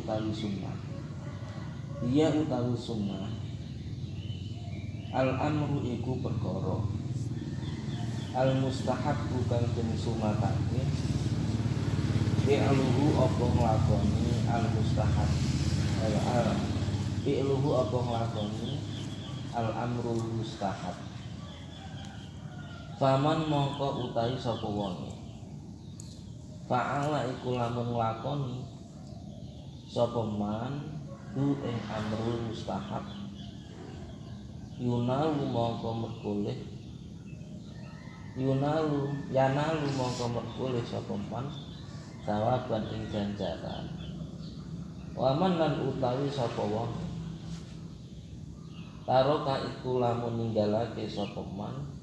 utawi sunnah. Iya utawi sunnah al amru iku perkara al mustahab bukan den sunatake fi'luhu apa nglakoni al mustahab al fi'luhu apa nglakoni al amrul mustahab. Faman mongko utawi sapa wong fa'ala iku lamun nglakoni sapa man hu ing amrul mustahab yanalu mongko merkoleh sapa man sawaban ing ganjaran. Waman lan utawi sapa wong taroka iku lamun ninggalake sapa man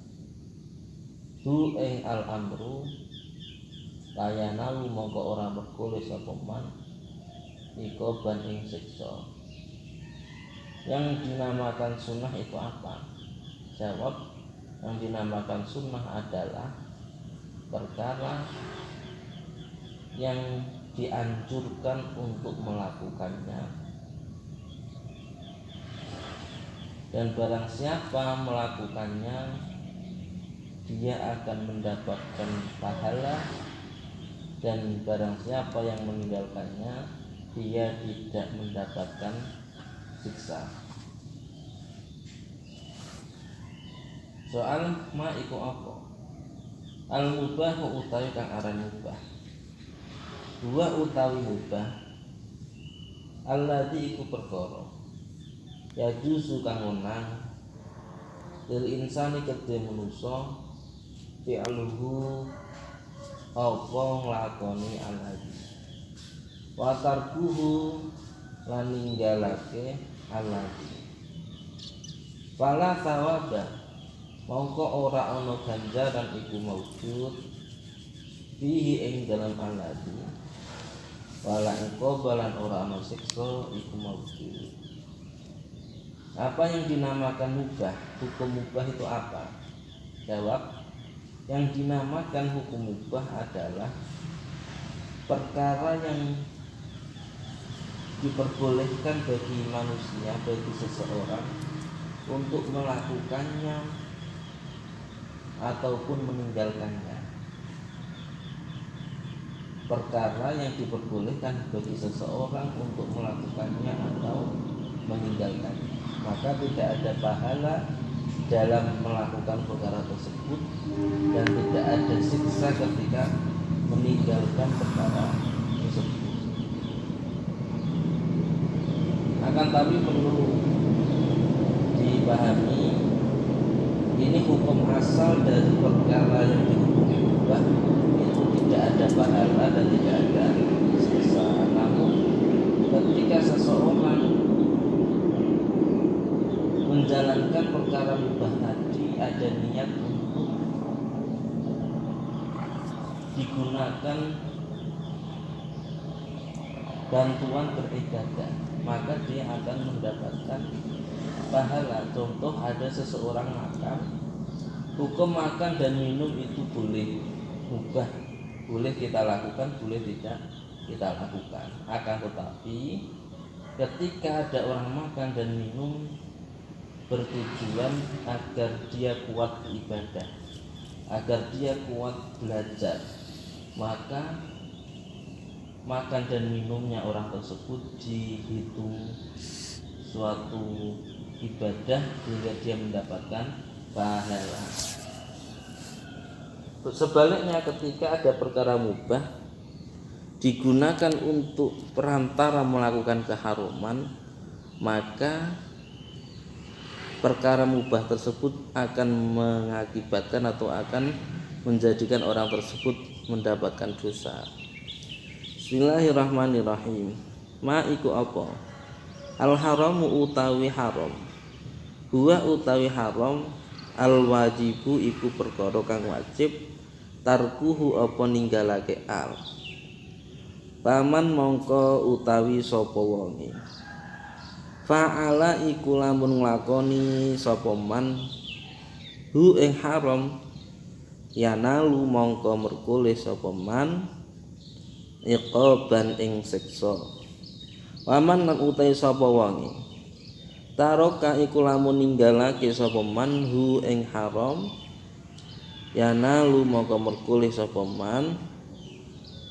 hu ing al amru layanalu mongko ora merkoleh sapa man ikoban ing siksa. Yang dinamakan sunnah itu apa? Jawab, yang dinamakan sunnah adalah perkara yang dianjurkan untuk melakukannya, dan barang siapa melakukannya dia akan mendapatkan pahala, dan barang siapa yang meninggalkannya dia tidak mendapatkan siksa. Soal ma iku apa? Al mubah utawi kang aran mubah. Dua utawi mubah alladzi iku perkara ya juzu kang wenang lil insani kedhe manusa fi'luhu apa nglakoni alladzi wa tarkuhu lan ninggalake alladzi fala sawaba mongko ora ana ganjaran iku maujud fihi ing dalam alladzi wala iqabalan ora ana siksa iku maujud. Apa yang dinamakan mubah? Hukum mubah itu apa? Jawab, yang dinamakan hukum mubah adalah perkara yang diperbolehkan bagi manusia, bagi seseorang untuk melakukannya ataupun meninggalkannya. Perkara yang diperbolehkan bagi seseorang untuk melakukannya atau meninggalkannya, maka tidak ada pahala dalam melakukan perkara tersebut dan tidak ada siksa ketika meninggalkan perkara tersebut. Akan tapi perlu dipahami, ini hukum asal dari perkara yang dihukumi mubah itu tidak ada pahala dan tidak ada siksa. Namun ketika seseorang menjalankan perkara mubah tadi ada niat untuk digunakan bantuan beribadah, maka dia akan mendapatkan pahala. Contoh, ada seseorang makan, hukum makan dan minum itu boleh mubah, boleh kita lakukan, boleh tidak kita lakukan. Akan tetapi ketika ada orang makan dan minum bertujuan agar dia kuat beribadah, agar dia kuat belajar, maka makan dan minumnya orang tersebut dihitung suatu ibadah hingga dia mendapatkan pahala. Sebaliknya, ketika ada perkara mubah digunakan untuk perantara melakukan keharuman, maka perkara mubah tersebut akan mengakibatkan atau akan menjadikan orang tersebut mendapatkan dosa. Bismillahirrahmanirrahim. Ma iku apa? Al haramu utawi haram. Huwa utawi haram al wajibu iku perkara kang wajib tarkuhu apa ninggalake al. Paman mongko utawi sapa wonge fa'ala iku lamun nglakoni sapa man hu ing haram yanalu mongko merkoleh sapa man iqaban ing siksa. Waman lan utai sapa wonge taroka iku lamun ninggalake sapa man hu ing haram yanalu maka merkulih sapa man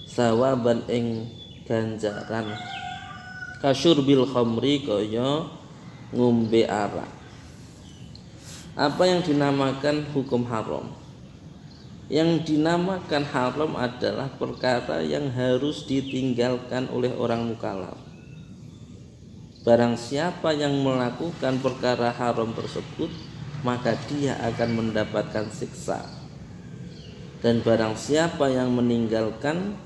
sawaban ing ganjaran kasyurbil khamri kaya ngombe arak. Apa yang dinamakan hukum haram? Yang dinamakan haram adalah perkara yang harus ditinggalkan oleh orang mukallaf. Barang siapa yang melakukan perkara haram tersebut, maka dia akan mendapatkan siksa. Dan barang siapa yang meninggalkan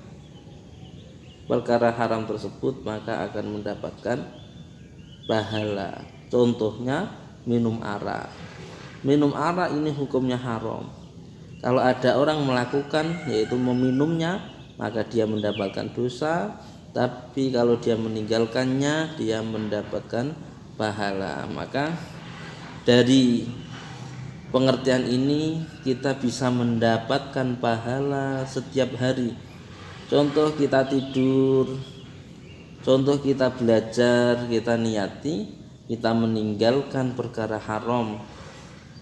perkara haram tersebut, maka akan mendapatkan pahala. Contohnya minum arak. Minum arak ini hukumnya haram. Kalau ada orang melakukan yaitu meminumnya, maka dia mendapatkan dosa. Tapi kalau dia meninggalkannya, dia mendapatkan pahala. Maka dari pengertian ini kita bisa mendapatkan pahala setiap hari. Contoh kita tidur, contoh kita belajar, kita niati, kita meninggalkan perkara haram.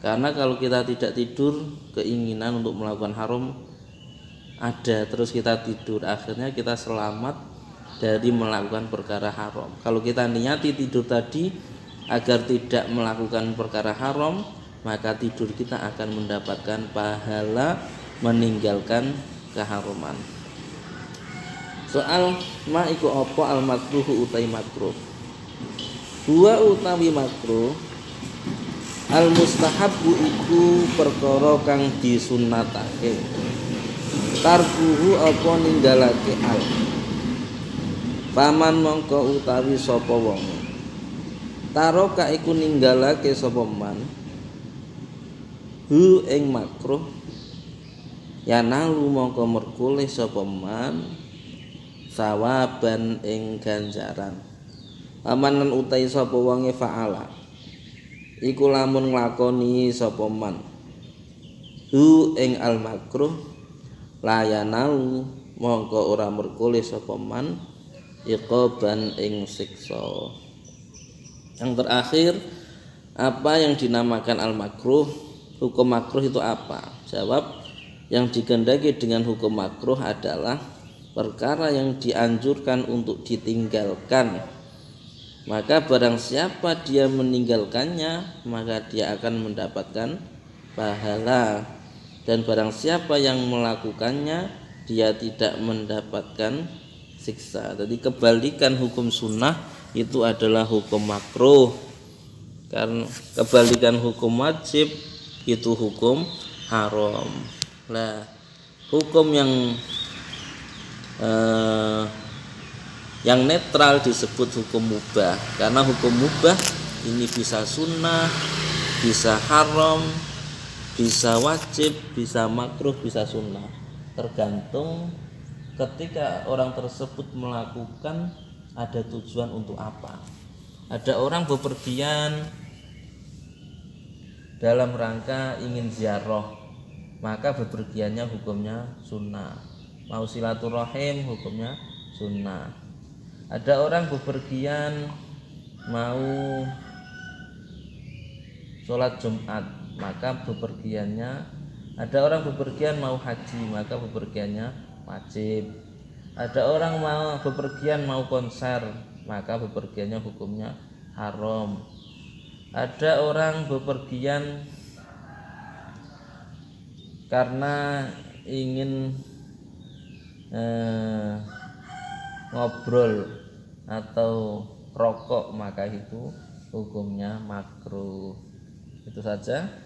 Karena kalau kita tidak tidur, keinginan untuk melakukan haram ada, terus kita tidur, akhirnya kita selamat dari melakukan perkara haram. Kalau kita niati tidur tadi agar tidak melakukan perkara haram, maka tidur kita akan mendapatkan pahala meninggalkan keharaman. Soal ma iku apa al makruh utai makruh. Huwa utawi makruh al mustahabbu iku perkara kang disunnatake. Tarkuhu apa ninggalake al. Paman mongko utawi sapa wong taroka iku ninggalake sapa man hu ing makruh yanalu mongko merkulih sapa man sawaban ing ganjaran. Paman lan utawi sapa wonge faala iku lamun nglakoni sapa man hu ing al makruh layanalu mongko ora merkulih sapa man iqaban ing siksa. Yang terakhir, apa yang dinamakan al makruh? Hukum makruh itu apa? Jawab, yang dikehendaki dengan hukum makruh adalah perkara yang dianjurkan untuk ditinggalkan. Maka barang siapa dia meninggalkannya, maka dia akan mendapatkan pahala. Dan barang siapa yang melakukannya, dia tidak mendapatkan siksa. Jadi kebalikan hukum sunnah itu adalah hukum makruh. Karena kebalikan hukum wajib itu hukum haram. Nah, hukum yang netral disebut hukum mubah. Karena hukum mubah ini bisa sunnah, bisa haram, bisa wajib, bisa makruh, bisa sunnah. Tergantung ketika orang tersebut melakukan ada tujuan untuk apa. Ada orang bepergian dalam rangka ingin ziarah, maka bepergiannya hukumnya sunnah. Mau silaturahim hukumnya sunnah. Ada orang bepergian mau sholat Jumat, maka bepergiannya. Ada orang bepergian mau haji, maka bepergiannya wajib. Ada orang mau bepergian mau konser, maka bepergiannya hukumnya haram. Ada orang bepergian karena ingin ngobrol atau rokok, maka itu hukumnya makruh. Itu saja.